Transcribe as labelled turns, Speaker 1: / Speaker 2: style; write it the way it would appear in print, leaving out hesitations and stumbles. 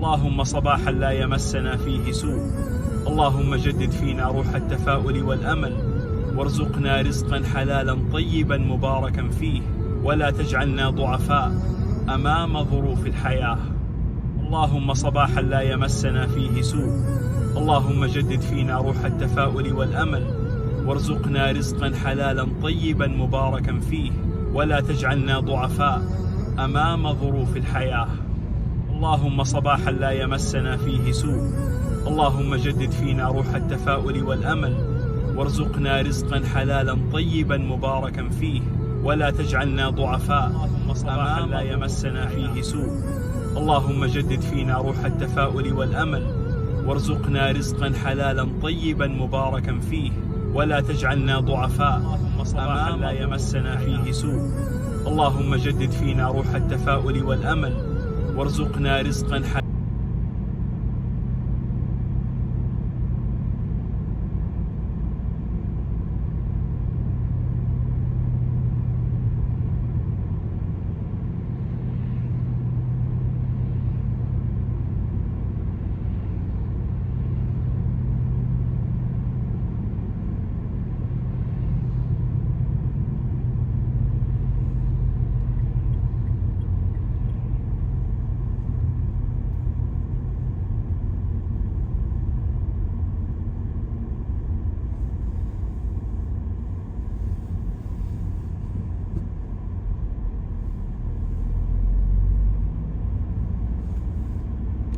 Speaker 1: اللهم صباحا لا يمسنا فيه سوء. اللهم جدد فينا روح التفاؤل والأمل، وارزقنا رزقا حلالا طيبا مباركا فيه، ولا تجعلنا ضعفاء أمام ظروف الحياة. اللهم صباحا لا يمسنا فيه سوء. اللهم جدد فينا روح التفاؤل والأمل، وارزقنا رزقا حلالا طيبا مباركا فيه، ولا تجعلنا ضعفاء أمام ظروف الحياة. اللهم صباحا لا يمسنا فيه سوء. اللهم جدد فينا روح التفاؤل والأمل، وارزقنا رزقا حلالا طيبا مباركا فيه، ولا تجعلنا ضعفاء أمام لا يمسنا فيه سوء. اللهم جدد فينا روح التفاؤل والأمل، وارزقنا رزقا حلالا طيبا مباركا فيه، ولا تجعلنا ضعفاء أمام لا يمسنا فيه سوء. اللهم جدد فينا روح التفاؤل والأمل، وارزقنا رزقا حلالا